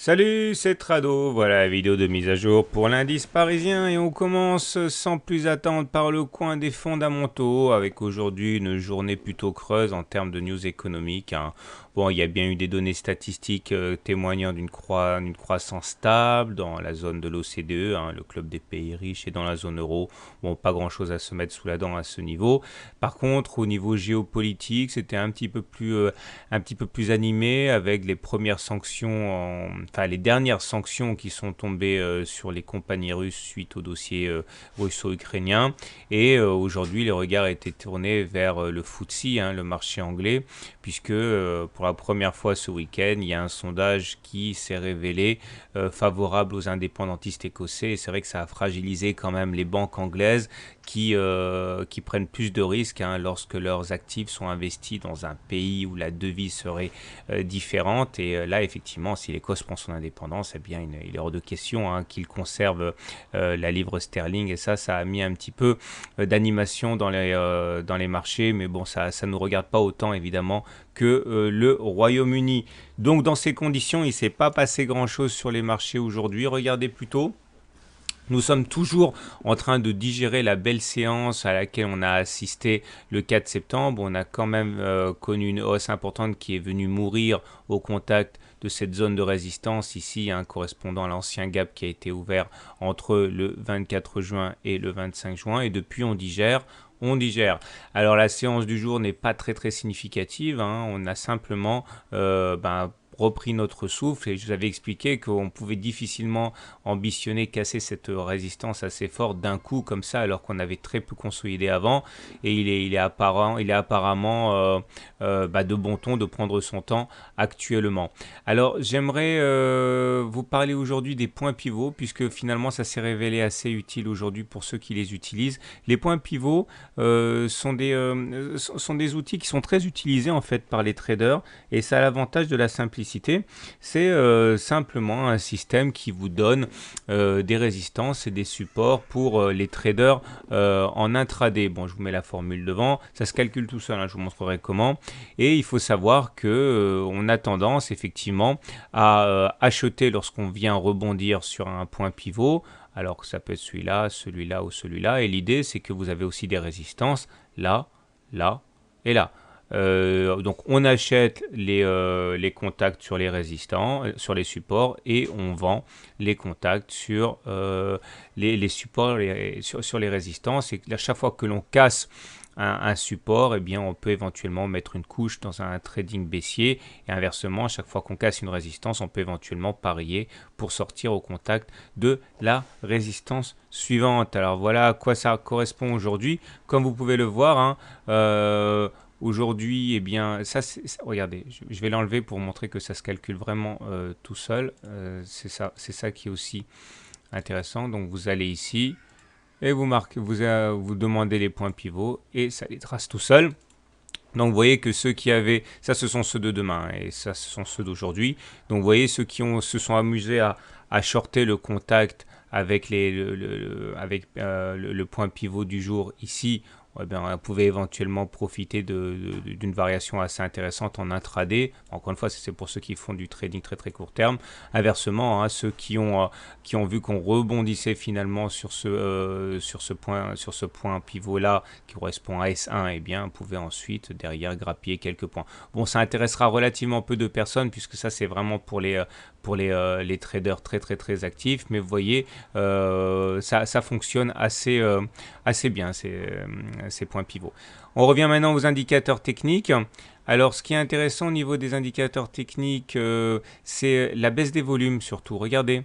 Salut, c'est Trado, voilà la vidéo de mise à jour pour l'indice parisien et on commence sans plus attendre par le coin des fondamentaux avec aujourd'hui une journée plutôt creuse en termes de news économiques, hein. Bon, il y a bien eu des données statistiques témoignant d'une croissance stable dans la zone de l'OCDE, hein, le club des pays riches et dans la zone euro. Bon, pas grand chose à se mettre sous la dent à ce niveau. Par contre, au niveau géopolitique, c'était un petit peu plus animé avec les premières sanctions, enfin les dernières sanctions qui sont tombées sur les compagnies russes suite au dossier russo-ukrainien. Et aujourd'hui, les regards étaient tournés vers le FTSE, hein, le marché anglais, puisque pour la première fois ce week-end, il y a un sondage qui s'est révélé favorable aux indépendantistes écossais. Et c'est vrai que ça a fragilisé quand même les banques anglaises qui prennent plus de risques, hein, lorsque leurs actifs sont investis dans un pays où la devise serait différente. Et là, effectivement, si l'Écosse prend son indépendance, eh bien, il est hors de question, hein, qu'il conserve la livre sterling. Et ça a mis un petit peu d'animation dans les marchés. Mais bon, ça ne nous regarde pas autant, évidemment, que le Royaume-Uni. Donc, dans ces conditions, il ne s'est pas passé grand-chose sur les marchés aujourd'hui. Regardez plutôt. Nous sommes toujours en train de digérer la belle séance à laquelle on a assisté le 4 septembre. On a quand même connu une hausse importante qui est venue mourir au contact de cette zone de résistance ici, hein, correspondant à l'ancien gap qui a été ouvert entre le 24 juin et le 25 juin. Et depuis, on digère. Alors la séance du jour n'est pas très significative, hein. On a simplement repris notre souffle et je vous avais expliqué qu'on pouvait difficilement ambitionner casser cette résistance assez forte d'un coup comme ça alors qu'on avait très peu consolidé avant. Et il est apparemment de bon ton de prendre son temps actuellement. Alors j'aimerais vous parler aujourd'hui des points pivots puisque finalement ça s'est révélé assez utile aujourd'hui pour ceux qui les utilisent. Les points pivots sont des outils qui sont très utilisés en fait par les traders et ça a l'avantage de la simplicité. C'est simplement un système qui vous donne des résistances et des supports pour les traders en intraday. Bon, je vous mets la formule devant, ça se calcule tout seul, hein, je vous montrerai comment. Et il faut savoir que on a tendance effectivement à acheter lorsqu'on vient rebondir sur un point pivot, alors que ça peut être celui-là, celui-là ou celui-là. Et l'idée, c'est que vous avez aussi des résistances là, là et là. Donc on achète les contacts sur les résistants, sur les supports, et on vend les contacts sur les supports, sur les résistances. Et à chaque fois que l'on casse un support, eh bien, on peut éventuellement mettre une couche dans un trading baissier. Et inversement, à chaque fois qu'on casse une résistance, on peut éventuellement parier pour sortir au contact de la résistance suivante. Alors voilà à quoi ça correspond aujourd'hui. Comme vous pouvez le voir, hein, aujourd'hui, eh bien, regardez, je vais l'enlever pour montrer que ça se calcule vraiment tout seul. C'est ça qui est aussi intéressant. Donc vous allez ici et vous demandez les points pivots et ça les trace tout seul. Donc vous voyez que ceux qui avaient, ça ce sont ceux de demain et ça ce sont ceux d'aujourd'hui. Donc vous voyez ceux qui se sont amusés à shorter le contact avec le point pivot du jour ici. Eh bien, on pouvait éventuellement profiter d'une variation assez intéressante en intraday. Encore une fois, c'est pour ceux qui font du trading très court terme. Inversement, hein, ceux qui ont vu qu'on rebondissait finalement sur ce point pivot-là qui correspond à S1, eh bien, pouvaient ensuite derrière grappiller quelques points. Bon, ça intéressera relativement peu de personnes puisque ça, c'est vraiment pour les traders très actifs. Mais vous voyez, ça fonctionne assez bien, ces points pivots. On revient maintenant aux indicateurs techniques. Alors, ce qui est intéressant au niveau des indicateurs techniques, c'est la baisse des volumes surtout. Regardez,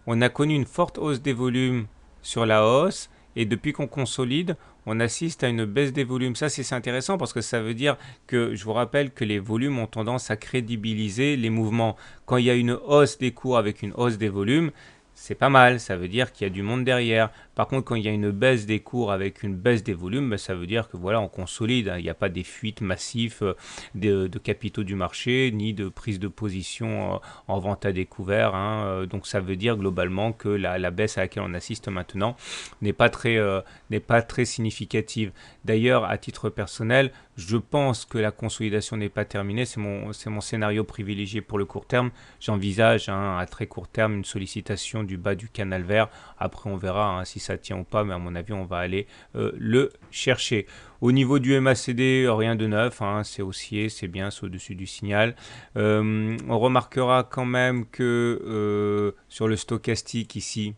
on a connu une forte hausse des volumes sur la hausse et depuis qu'on consolide, on assiste à une baisse des volumes. Ça, c'est intéressant parce que ça veut dire que, je vous rappelle que les volumes ont tendance à crédibiliser les mouvements. Quand il y a une hausse des cours avec une hausse des volumes, c'est pas mal, ça veut dire qu'il y a du monde derrière. Par contre, quand il y a une baisse des cours avec une baisse des volumes, ben, ça veut dire que voilà, on consolide, hein. Il n'y a pas des fuites massives de capitaux du marché, ni de prise de position en vente à découvert, hein. Donc ça veut dire globalement que la baisse à laquelle on assiste maintenant n'est pas très significative. D'ailleurs, à titre personnel, je pense que la consolidation n'est pas terminée. C'est mon scénario privilégié pour le court terme. J'envisage, hein, à très court terme une sollicitation du bas du canal vert. Après, on verra, hein, si ça tient ou pas, mais à mon avis, on va aller le chercher. Au niveau du MACD, rien de neuf, hein, c'est haussier, c'est bien, c'est au-dessus du signal. On remarquera quand même que sur le stochastique ici,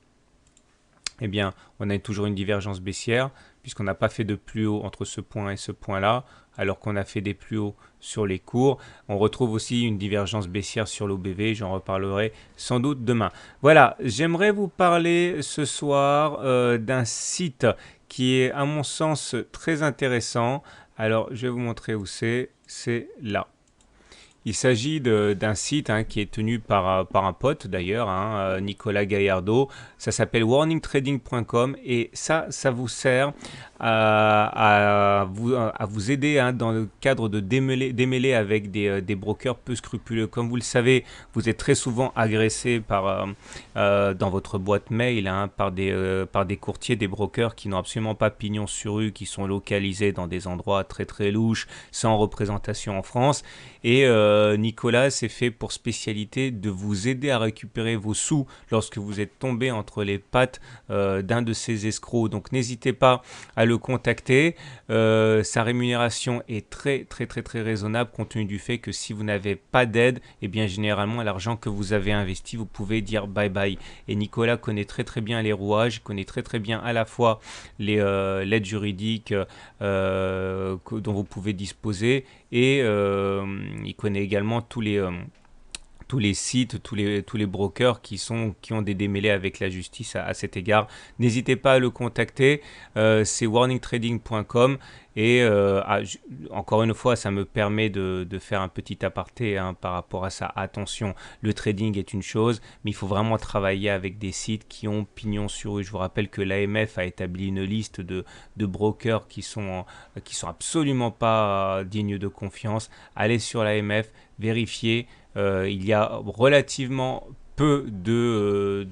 eh bien, on a toujours une divergence baissière, puisqu'on n'a pas fait de plus haut entre ce point et ce point-là, alors qu'on a fait des plus hauts sur les cours. On retrouve aussi une divergence baissière sur l'OBV, j'en reparlerai sans doute demain. Voilà, j'aimerais vous parler ce soir d'un site qui est à mon sens très intéressant. Alors, je vais vous montrer où c'est là. Il s'agit d'un site, hein, qui est tenu par un pote d'ailleurs, hein, Nicolas Gaillardeau. Ça s'appelle warningtrading.com et ça vous sert à vous aider, hein, dans le cadre de démêler avec des brokers peu scrupuleux. Comme vous le savez, vous êtes très souvent agressé dans votre boîte mail, hein, par des courtiers, des brokers qui n'ont absolument pas pignon sur rue, qui sont localisés dans des endroits très très louches, sans représentation en France. Et Nicolas s'est fait pour spécialité de vous aider à récupérer vos sous lorsque vous êtes tombé entre les pattes d'un de ces escrocs. Donc n'hésitez pas à le contacter. Sa rémunération est très raisonnable, compte tenu du fait que si vous n'avez pas d'aide, eh bien généralement l'argent que vous avez investi, vous pouvez dire bye bye. Et Nicolas connaît très bien les rouages, connaît très bien à la fois l'aide juridique dont vous pouvez disposer, et il connaît également tous les sites, tous les brokers qui ont des démêlés avec la justice à cet égard. N'hésitez pas à le contacter, c'est warningtrading.com. Et encore une fois, ça me permet de faire un petit aparté, hein, par rapport à ça. Attention, le trading est une chose, mais il faut vraiment travailler avec des sites qui ont pignon sur rue. Je vous rappelle que l'AMF a établi une liste de brokers qui sont absolument pas dignes de confiance. Allez sur l'AMF, vérifiez. Il y a relativement peu de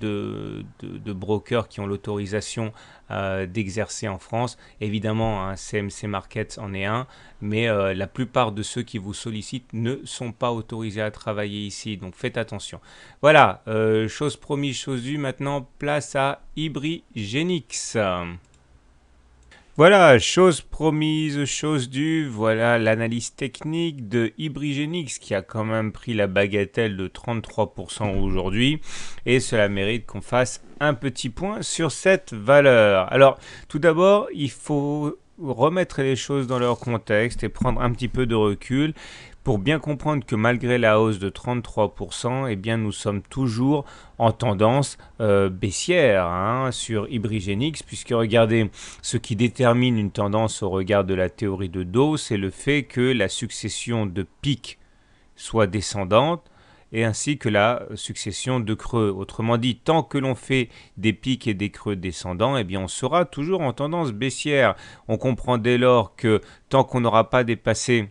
brokers qui ont l'autorisation d'exercer en France. Évidemment, un CMC Markets en est un, mais la plupart de ceux qui vous sollicitent ne sont pas autorisés à travailler ici, donc faites attention. Voilà, chose promise, chose due, maintenant place à Ibrigenix. Voilà, chose promise, chose due, voilà l'analyse technique de Ibrigenix qui a quand même pris la bagatelle de 33% aujourd'hui, et cela mérite qu'on fasse un petit point sur cette valeur. Alors, tout d'abord, il faut remettre les choses dans leur contexte et prendre un petit peu de recul pour bien comprendre que malgré la hausse de 33%, eh bien, nous sommes toujours en tendance baissière, hein, sur Ibrigenix, puisque regardez, ce qui détermine une tendance au regard de la théorie de Dow, c'est le fait que la succession de pics soit descendante, et ainsi que la succession de creux. Autrement dit, tant que l'on fait des pics et des creux descendants, eh bien on sera toujours en tendance baissière. On comprend dès lors que tant qu'on n'aura pas dépassé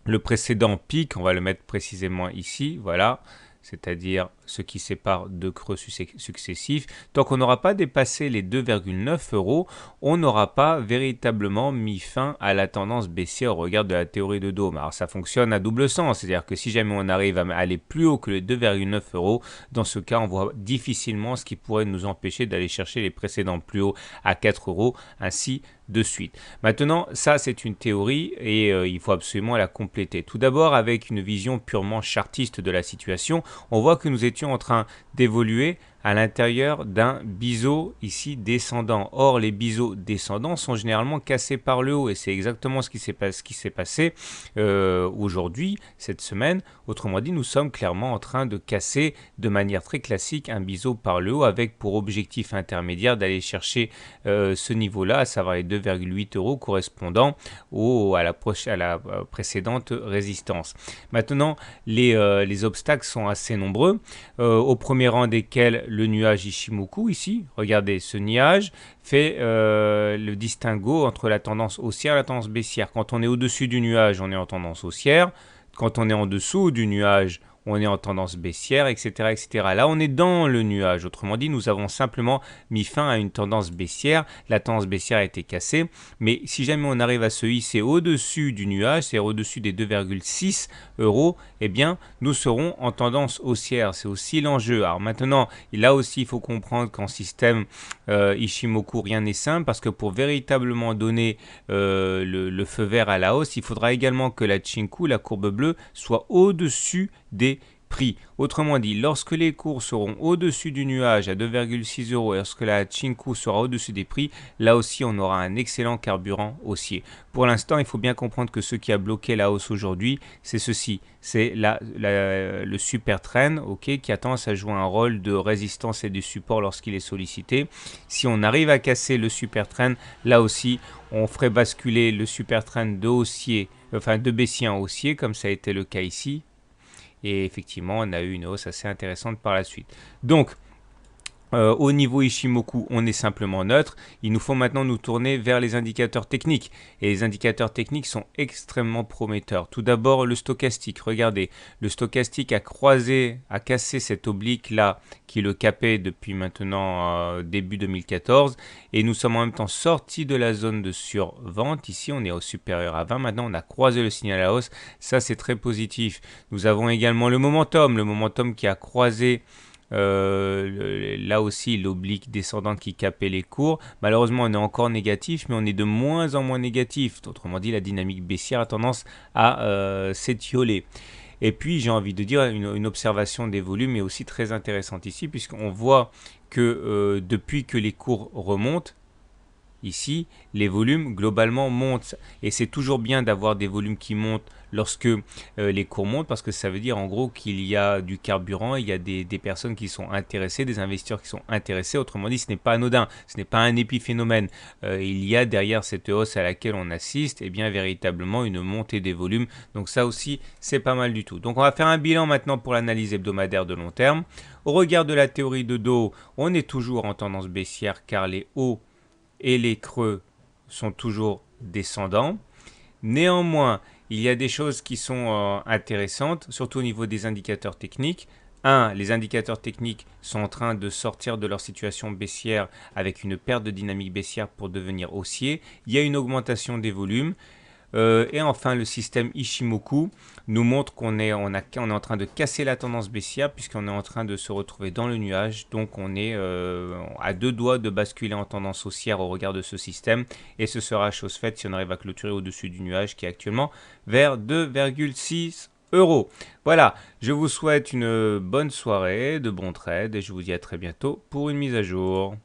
le précédent pic, on va le mettre précisément ici, voilà, c'est-à-dire ce qui sépare deux creux successifs. Tant qu'on n'aura pas dépassé les 2,9 €, on n'aura pas véritablement mis fin à la tendance baissière au regard de la théorie de Dow. Alors ça fonctionne à double sens, c'est-à-dire que si jamais on arrive à aller plus haut que les 2,9 €, dans ce cas on voit difficilement ce qui pourrait nous empêcher d'aller chercher les précédents plus hauts à 4 €, ainsi de suite. Maintenant, ça c'est une théorie et il faut absolument la compléter. Tout d'abord, avec une vision purement chartiste de la situation, on voit que nous étions en train d'évoluer à l'intérieur d'un biseau ici descendant. Or, les biseaux descendants sont généralement cassés par le haut, et c'est exactement ce qui s'est passé aujourd'hui, cette semaine. Autrement dit, nous sommes clairement en train de casser de manière très classique un biseau par le haut, avec pour objectif intermédiaire d'aller chercher ce niveau-là, à savoir les 2,8 € correspondant à la précédente résistance. Maintenant, les obstacles sont assez nombreux, au premier rang desquels le nuage Ichimoku ici. Regardez, ce nuage fait le distinguo entre la tendance haussière et la tendance baissière. Quand on est au-dessus du nuage, on est en tendance haussière. Quand on est en dessous du nuage, on est en tendance baissière, etc., etc. Là, on est dans le nuage. Autrement dit, nous avons simplement mis fin à une tendance baissière. La tendance baissière a été cassée. Mais si jamais on arrive à se hisser au-dessus du nuage, c'est-à-dire au-dessus des 2,6 euros, eh bien, nous serons en tendance haussière. C'est aussi l'enjeu. Alors maintenant, là aussi, il faut comprendre qu'en système Ichimoku, rien n'est simple parce que pour véritablement donner le feu vert à la hausse, il faudra également que la Chinku, la courbe bleue, soit au-dessus des prix. Autrement dit, lorsque les cours seront au-dessus du nuage à 2,6 euros et lorsque la Chinku sera au-dessus des prix, là aussi on aura un excellent carburant haussier. Pour l'instant, il faut bien comprendre que ce qui a bloqué la hausse aujourd'hui, c'est ceci. C'est le super trend, qui a tendance à jouer un rôle de résistance et de support lorsqu'il est sollicité. Si on arrive à casser le super trend, là aussi, on ferait basculer le super trend de baissier en haussier, comme ça a été le cas ici. Et effectivement, on a eu une hausse assez intéressante par la suite. Donc, au niveau Ichimoku, on est simplement neutre. Il nous faut maintenant nous tourner vers les indicateurs techniques. Et les indicateurs techniques sont extrêmement prometteurs. Tout d'abord, le stochastique. Regardez, le stochastique a cassé cette oblique-là qui le capait depuis maintenant début 2014. Et nous sommes en même temps sortis de la zone de survente. Ici, on est au supérieur à 20. Maintenant, on a croisé le signal à hausse. Ça, c'est très positif. Nous avons également le momentum qui a croisé là aussi l'oblique descendante qui capait les cours. Malheureusement, on est encore négatif, mais on est de moins en moins négatif. Autrement dit, la dynamique baissière a tendance à s'étioler. Et puis, j'ai envie de dire, une observation des volumes est aussi très intéressante ici, puisqu'on voit que depuis que les cours remontent, ici, les volumes globalement montent. Et c'est toujours bien d'avoir des volumes qui montent lorsque les cours montent, parce que ça veut dire en gros qu'il y a du carburant, il y a des personnes qui sont intéressées, des investisseurs qui sont intéressés. Autrement dit, ce n'est pas anodin, ce n'est pas un épiphénomène. Il y a derrière cette hausse à laquelle on assiste, bien véritablement une montée des volumes. Donc ça aussi, c'est pas mal du tout. Donc on va faire un bilan maintenant pour l'analyse hebdomadaire de long terme. Au regard de la théorie de Dow, on est toujours en tendance baissière car les hauts et les creux sont toujours descendants. Néanmoins, il y a des choses qui sont intéressantes, surtout au niveau des indicateurs techniques. Les indicateurs techniques sont en train de sortir de leur situation baissière avec une perte de dynamique baissière pour devenir haussier. Il y a une augmentation des volumes. Et enfin, le système Ichimoku nous montre qu'on est en train de casser la tendance baissière puisqu'on est en train de se retrouver dans le nuage. Donc, on est à deux doigts de basculer en tendance haussière au regard de ce système. Et ce sera chose faite si on arrive à clôturer au-dessus du nuage qui est actuellement vers 2,6 euros. Voilà, je vous souhaite une bonne soirée, de bons trades et je vous dis à très bientôt pour une mise à jour.